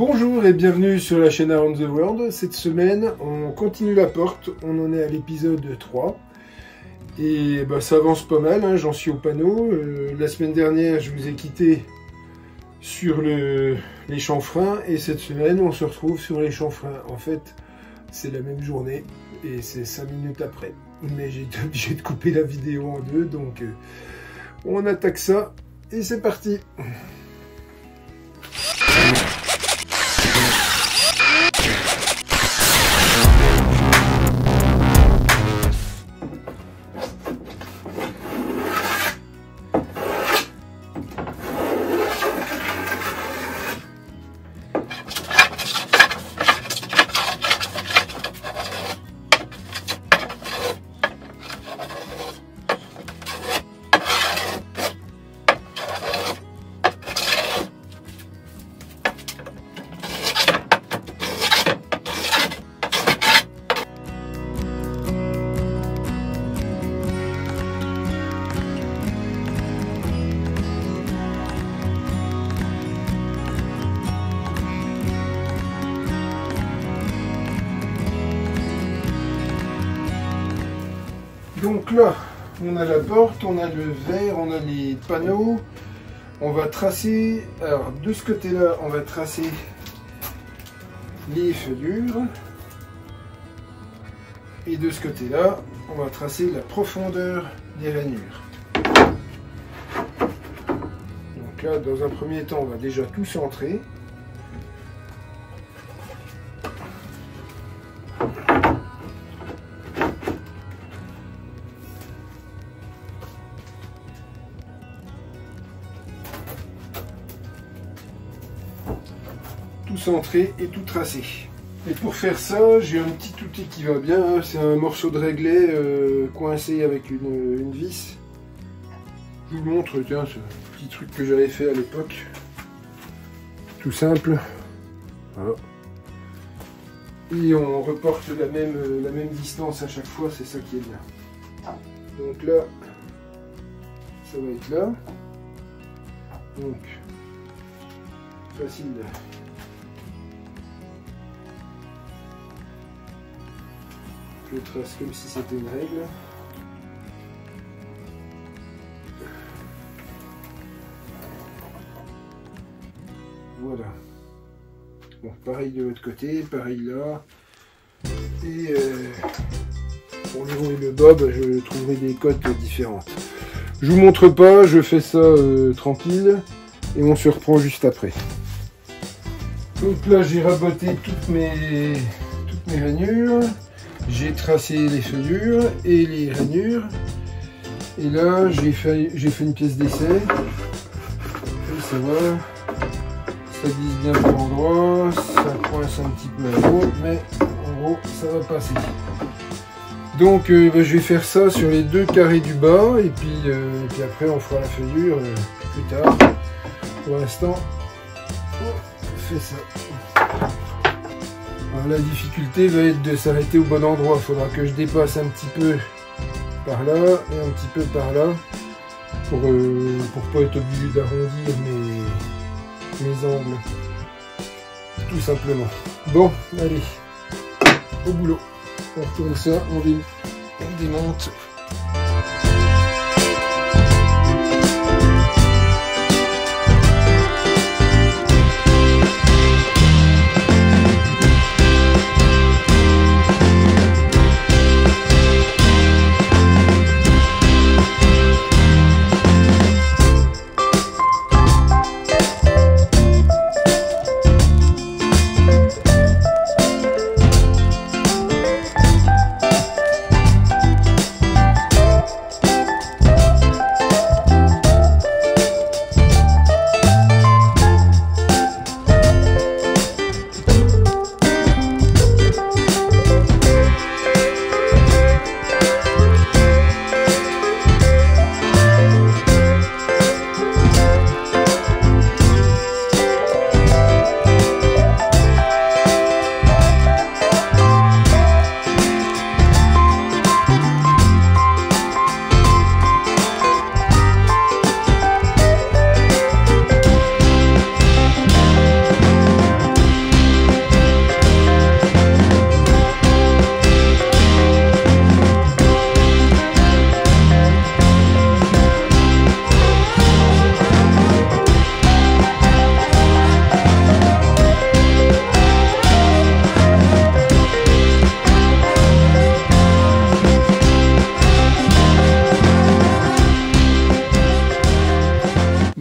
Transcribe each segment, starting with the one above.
Bonjour et bienvenue sur la chaîne Around the World. Cette semaine, on continue la porte, on en est à l'épisode 3. Et bah, ça avance pas mal, hein, j'en suis au panneau. La semaine dernière, je vous ai quitté sur les chanfreins. Et cette semaine, on se retrouve sur les chanfreins. En fait, c'est la même journée et c'est 5 minutes après. Mais j'ai été obligé de couper la vidéo en deux, donc on attaque ça. Et c'est parti! Donc là, on a la porte, on a le verre, on a les panneaux. On va tracer, alors de ce côté-là, on va tracer les feuillures. Et de ce côté-là, on va tracer la profondeur des rainures. Donc là, dans un premier temps, on va déjà tout centrer. Tout centré et tout tracé. Et pour faire ça, j'ai un petit outil qui va bien, hein. C'est un morceau de réglet coincé avec une vis. Je vous montre, tiens, ce petit truc que j'avais fait à l'époque. Tout simple. Voilà. Et on reporte la même distance à chaque fois, c'est ça qui est bien. Donc là, ça va être là. Donc, facile. Je trace comme si c'était une règle. Voilà. Bon, pareil de l'autre côté, pareil là. Et pour le haut et le bas, bah, je trouverai des cotes différentes. Je vous montre pas, je fais ça tranquille et on se reprend juste après. Donc là, j'ai raboté toutes mes rainures. J'ai tracé les feuillures et les rainures. Et là, j'ai fait une pièce d'essai. Et ça va. Ça glisse bien par endroit. Ça coince un petit peu à l'eau. Mais en gros, ça va passer. Donc, bah, je vais faire ça sur les deux carrés du bas. Et puis après, on fera la feuillure plus tard. Pour l'instant, on fait ça. Alors, la difficulté va être de s'arrêter au bon endroit. Il faudra que je dépasse un petit peu par là et un petit peu par là pour pas être obligé d'arrondir mes angles. Tout simplement. Bon, allez, au boulot. On retourne ça, on démonte.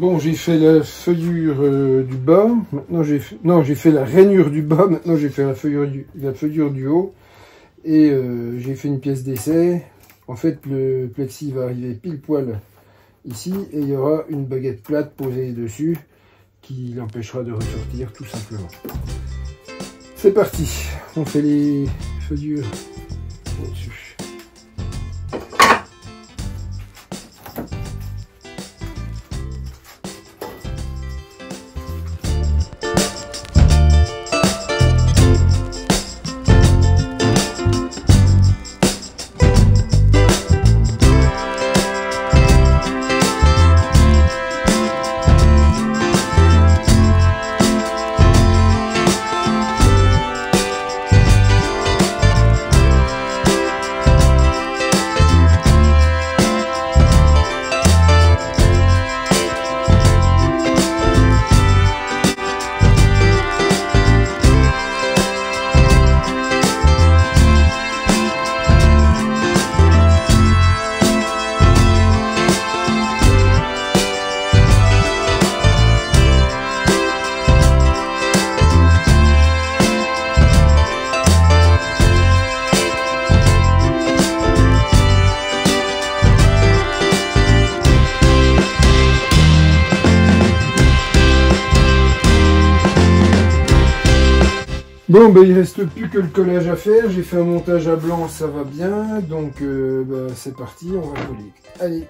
Bon, j'ai fait la feuillure du bas. Maintenant, j'ai fait la rainure du bas. Maintenant, j'ai fait la feuillure du haut. Et j'ai fait une pièce d'essai. En fait, le plexi va arriver pile poil ici. Et il y aura une baguette plate posée dessus qui l'empêchera de ressortir, tout simplement. C'est parti. On fait les feuillures au-dessus. Bon, ben, il reste plus que le collage à faire. J'ai fait un montage à blanc, ça va bien. Donc, c'est parti, on va coller. Allez.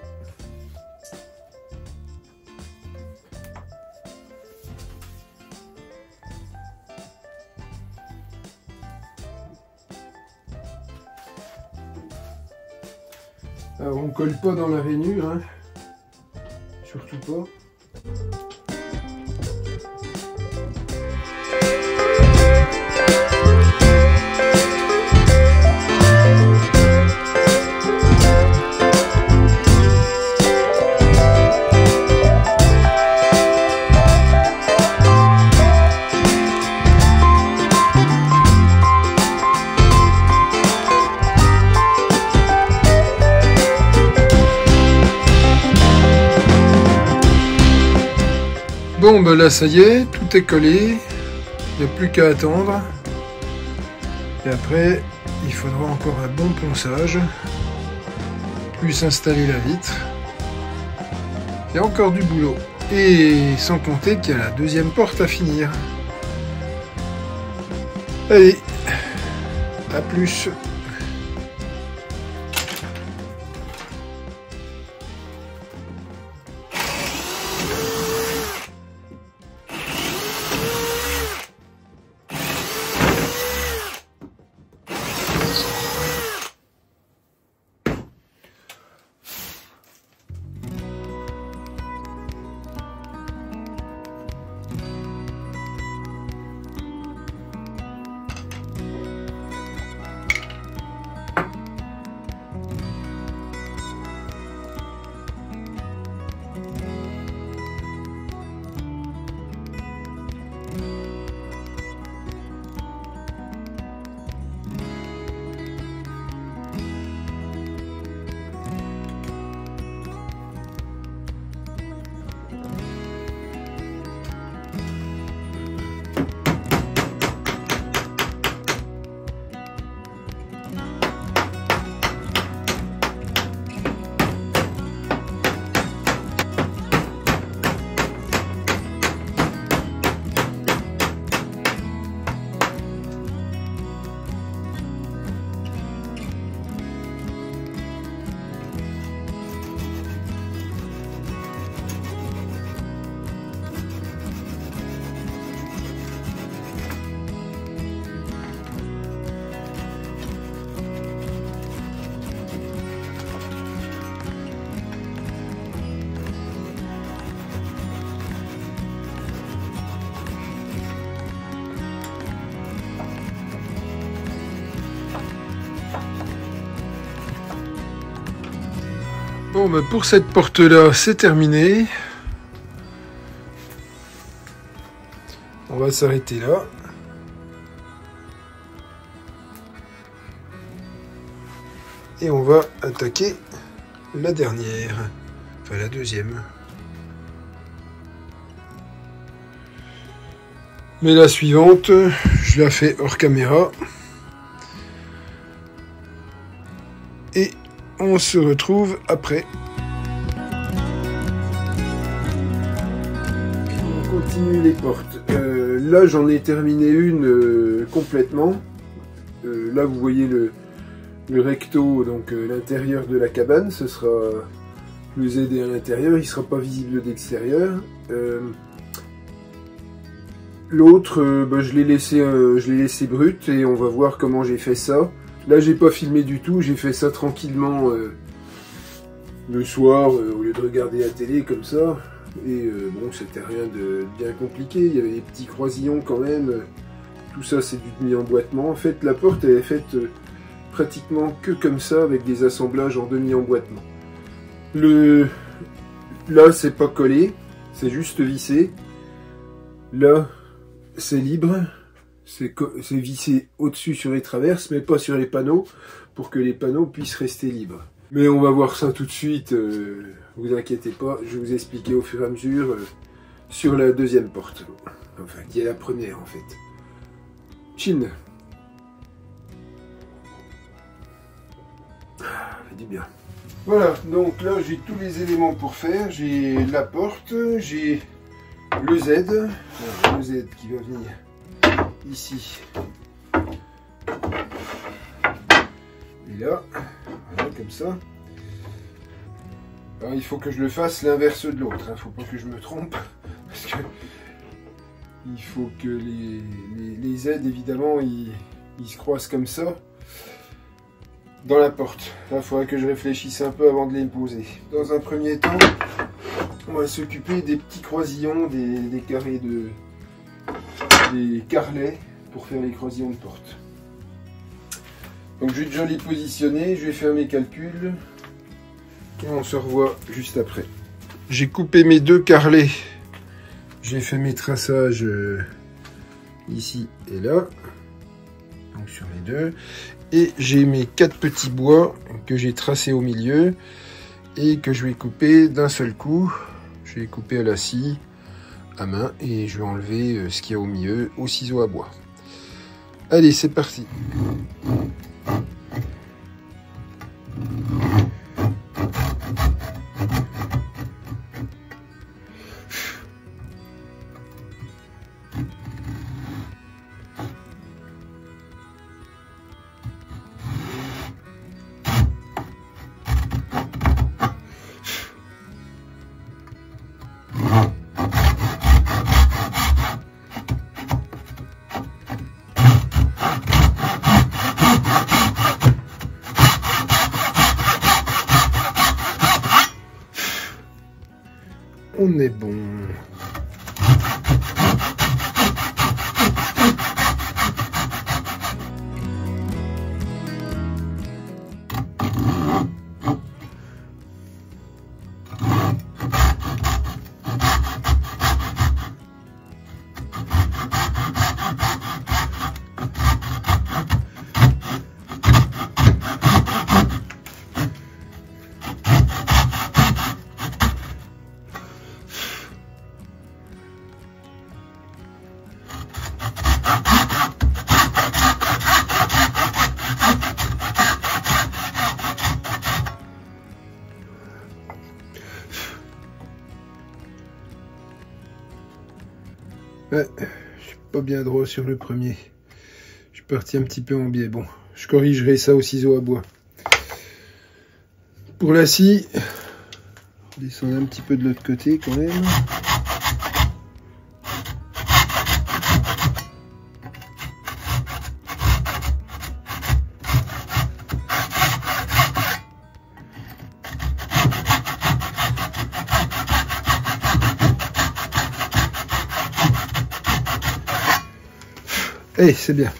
Alors, on colle pas dans la rainure, hein. Surtout pas. Bon, ben là, ça y est, tout est collé. Il n'y a plus qu'à attendre. Et après, il faudra encore un bon ponçage. Plus installer la vitre. Il y a encore du boulot. Et sans compter qu'il y a la deuxième porte à finir. Allez, à plus. Bon, ben pour cette porte-là, c'est terminé. On va s'arrêter là. Et on va attaquer la dernière. Enfin, la deuxième. Mais la suivante, je la fais hors caméra. Et on se retrouve après. On continue les portes. Là, j'en ai terminé une complètement. Là, vous voyez le recto, donc l'intérieur de la cabane. Ce sera le Z à l'intérieur. Il ne sera pas visible d'extérieur. L'autre, je l'ai laissé brut et on va voir comment j'ai fait ça. Là, j'ai pas filmé du tout, j'ai fait ça tranquillement le soir au lieu de regarder la télé comme ça. Et bon, c'était rien de bien compliqué. Il y avait des petits croisillons quand même. Tout ça, c'est du demi-emboîtement. En fait, la porte elle est faite pratiquement que comme ça, avec des assemblages en demi-emboîtement. Là, c'est pas collé, c'est juste vissé. Là, c'est libre, c'est vissé au-dessus sur les traverses, mais pas sur les panneaux, pour que les panneaux puissent rester libres. Mais on va voir ça tout de suite, vous inquiétez pas, je vais vous expliquer au fur et à mesure sur la deuxième porte. Enfin, qui est la première en fait. Chin. Ça fait du bien. Voilà, donc là j'ai tous les éléments pour faire, j'ai la porte, j'ai le Z, alors, le Z qui va venir ici et là, voilà, comme ça. Alors, il faut que je le fasse l'inverse de l'autre, il ne faut pas que je me trompe, parce que il faut que les Z évidemment ils se croisent comme ça dans la porte. Là, il faudrait que je réfléchisse un peu avant de les poser. Dans un premier temps, on va s'occuper des petits croisillons, des carrés des carrelets pour faire les croisillons de porte. Donc je vais déjà les positionner, je vais faire mes calculs et on se revoit juste après. J'ai coupé mes deux carrelets, j'ai fait mes traçages ici et là, donc sur les deux, et j'ai mes 4 petits bois que j'ai tracés au milieu et que je vais couper d'un seul coup. Je vais couper à la scie à main et je vais enlever ce qu'il y a au milieu au ciseau à bois. Allez, c'est parti. On est bon. Ouais, je suis pas bien droit sur le premier. Je suis parti un petit peu en biais. Bon, je corrigerai ça au ciseau à bois. Pour la scie, descendre un petit peu de l'autre côté quand même. Eh, c'est bien.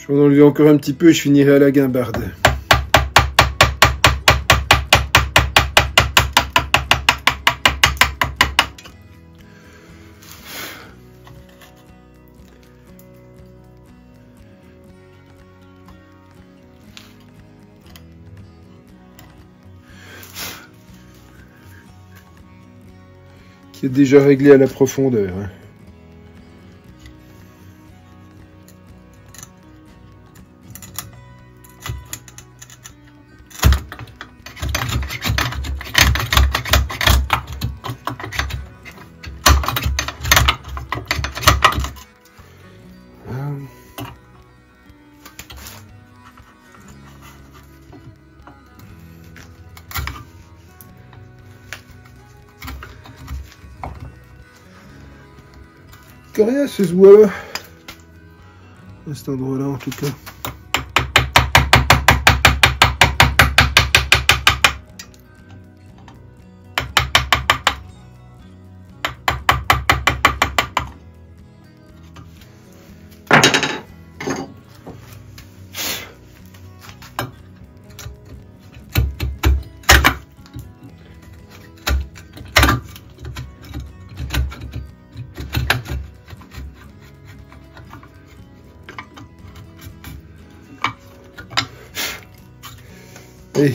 Je vais en enlever encore un petit peu et je finirai à la guimbarde. Qui est déjà réglé à la profondeur. Hein. Rien ce bois-là, à cet endroit-là en tout cas. Et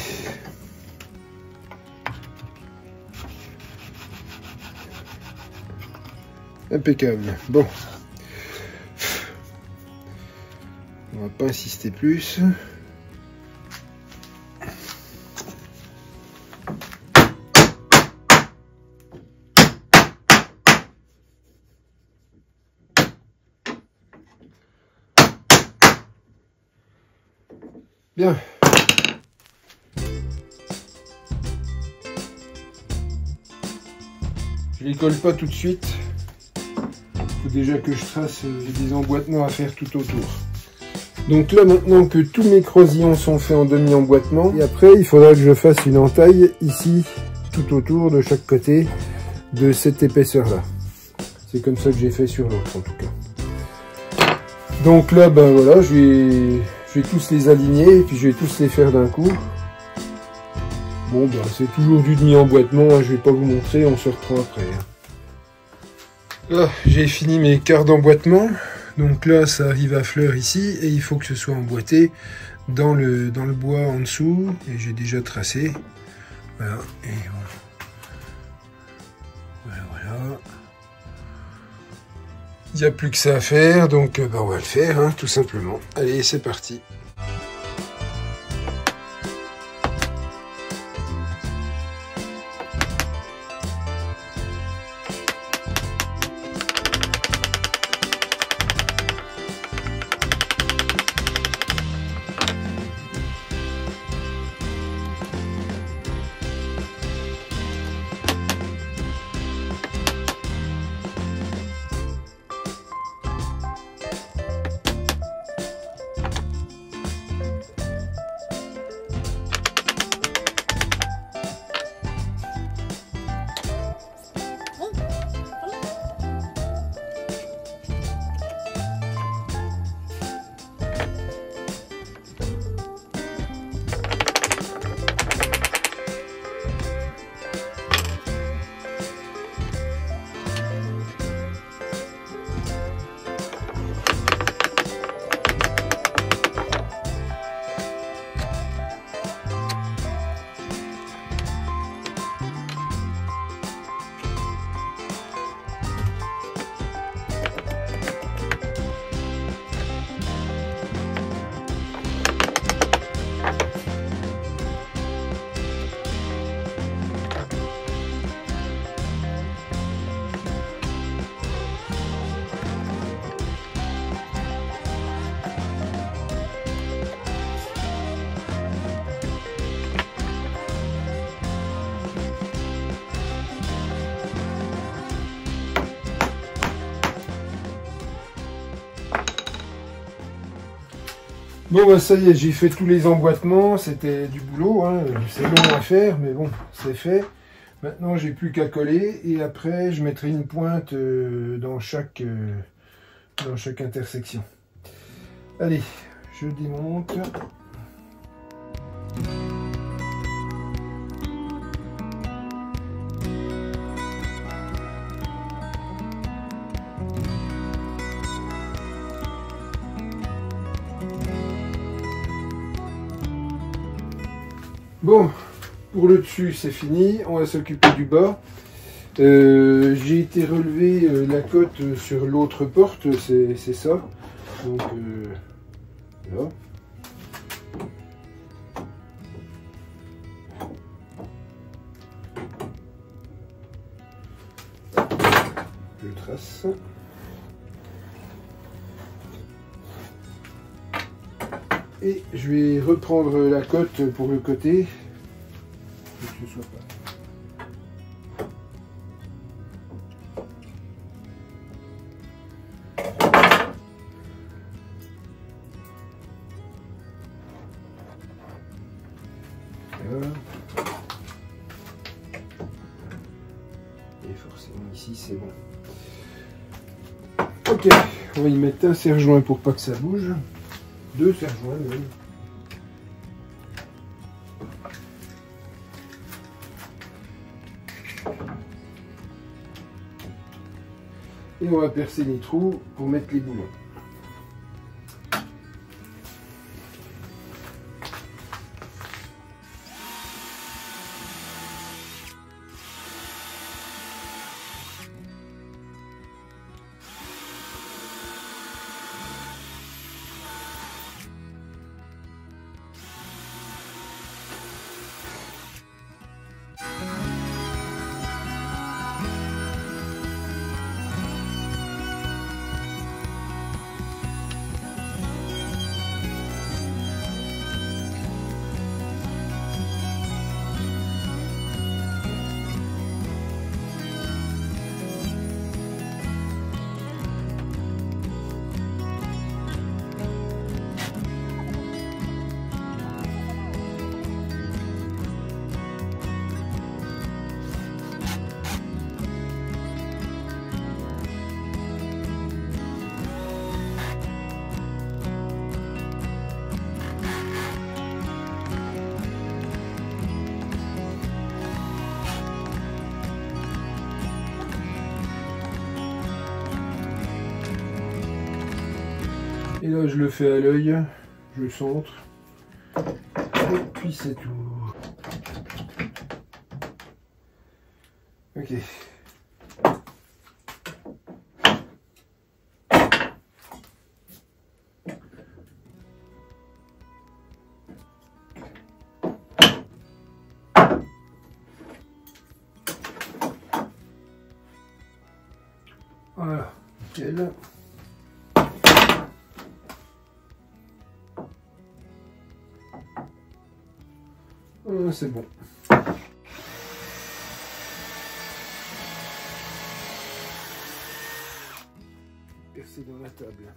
impeccable. Bon, on va pas insister plus. Bien. Je les colle pas tout de suite. Il faut déjà que je trace des emboîtements à faire tout autour. Donc là maintenant que tous mes croisillons sont faits en demi-emboîtement, et après il faudra que je fasse une entaille ici, tout autour de chaque côté de cette épaisseur là. C'est comme ça que j'ai fait sur l'autre en tout cas. Donc là ben voilà, je vais tous les aligner et puis je vais tous les faire d'un coup. Bon ben c'est toujours du demi-emboîtement, hein, je vais pas vous montrer, on se reprend après. Là j'ai fini mes quarts d'emboîtement, donc là ça arrive à fleur ici et il faut que ce soit emboîté dans le bois en dessous et j'ai déjà tracé. Voilà, et voilà. Il n'y a plus que ça à faire, donc ben, on va le faire hein, tout simplement. Allez c'est parti. Bon bah ça y est, j'ai fait tous les emboîtements, c'était du boulot, hein. C'est long à faire, mais bon, c'est fait. Maintenant j'ai plus qu'à coller et après je mettrai une pointe dans chaque intersection. Allez, je démonte. Bon, pour le dessus c'est fini, on va s'occuper du bas. J'ai été relever la cote sur l'autre porte, c'est ça. Donc là. Je trace. Et je vais reprendre la cote pour le côté. Que ce soit pas. Et forcément ici c'est bon. Ok, on va y mettre un serre-joint pour pas que ça bouge. 2 serre-joints même. Et on va percer les trous pour mettre les boulons. Et là je le fais à l'œil, je le centre, et puis c'est tout. Ok. Voilà, nickel. C'est bon. Percer dans la table.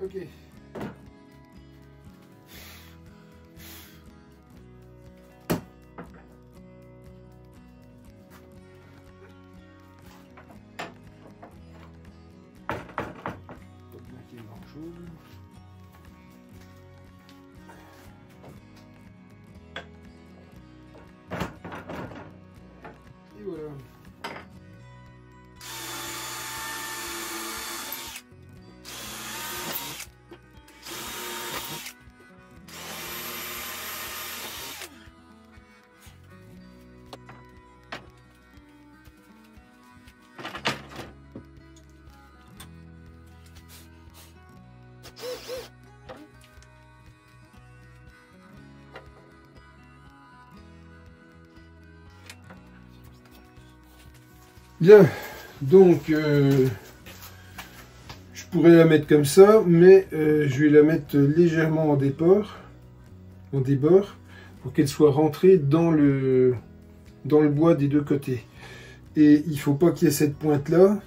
Ok. Pas bien qu'il y ait grand-chose. Et voilà. Bien, donc pourrais la mettre comme ça, mais je vais la mettre légèrement en débord, pour qu'elle soit rentrée dans le bois des deux côtés. Et il ne faut pas qu'il y ait cette pointe là,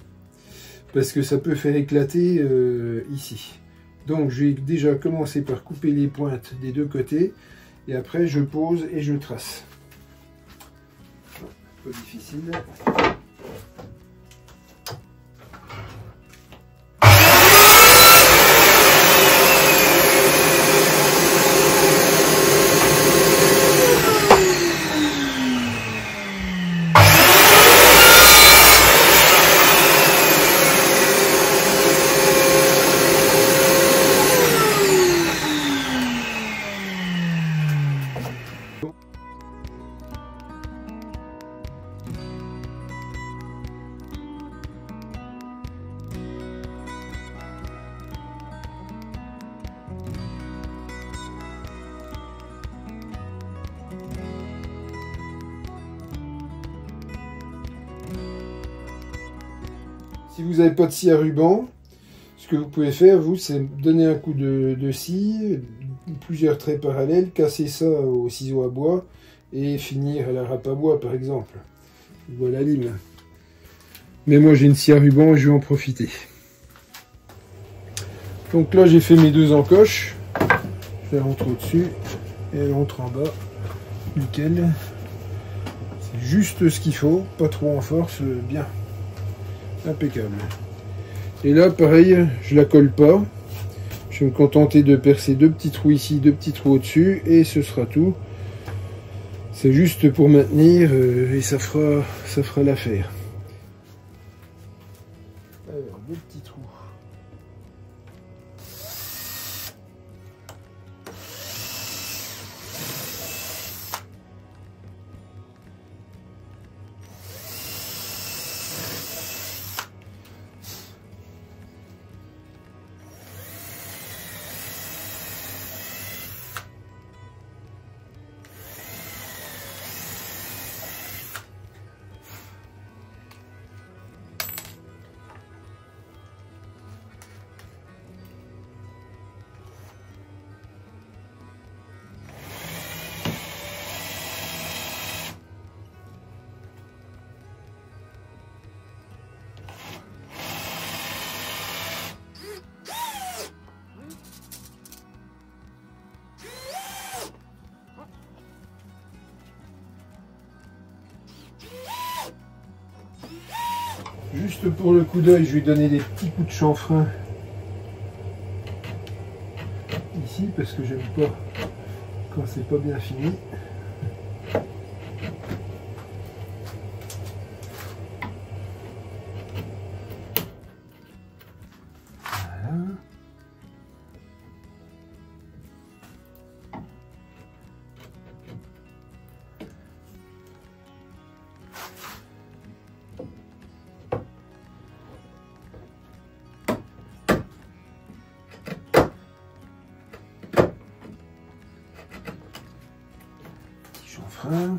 parce que ça peut faire éclater ici. Donc je vais déjà commencer par couper les pointes des deux côtés, et après je pose et je trace. Pas difficile. Si vous n'avez pas de scie à ruban, ce que vous pouvez faire, vous, c'est donner un coup de scie, plusieurs traits parallèles, casser ça au ciseau à bois et finir à la râpe à bois, par exemple. Ou à la lime. Mais moi, j'ai une scie à ruban et je vais en profiter. Donc là, j'ai fait mes deux encoches. Je les rentre au-dessus et elle rentre en bas. Nickel. C'est juste ce qu'il faut, pas trop en force, bien. Impeccable. Et là pareil, je la colle pas, je vais me contenter de percer deux petits trous ici, deux petits trous au-dessus et ce sera tout. C'est juste pour maintenir et ça fera l'affaire. Alors deux petits trous. Juste pour le coup d'œil, je vais donner des petits coups de chanfrein ici parce que j'aime pas quand c'est pas bien fini. Voilà. Chanfrein.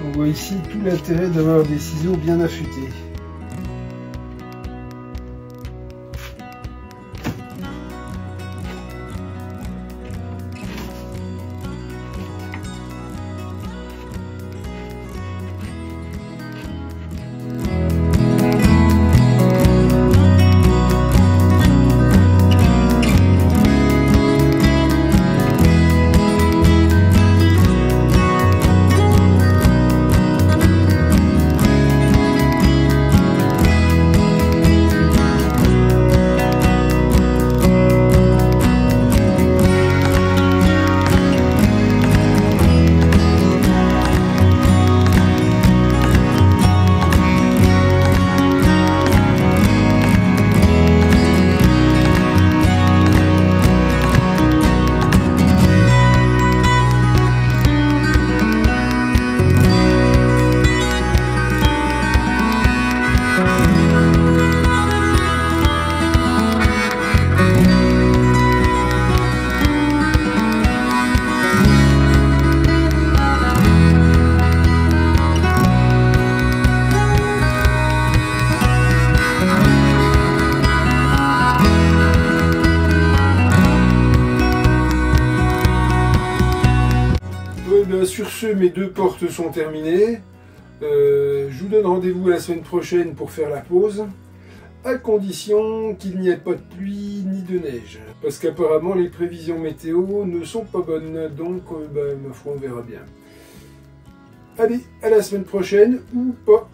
On voit ici tout l'intérêt d'avoir des ciseaux bien affûtés. Voilà, sur ce, mes 2 portes sont terminées. Je vous donne rendez-vous la semaine prochaine pour faire la pause, à condition qu'il n'y ait pas de pluie ni de neige. Parce qu'apparemment les prévisions météo ne sont pas bonnes, donc ma foi, on verra bien. Allez, à la semaine prochaine, ou pas.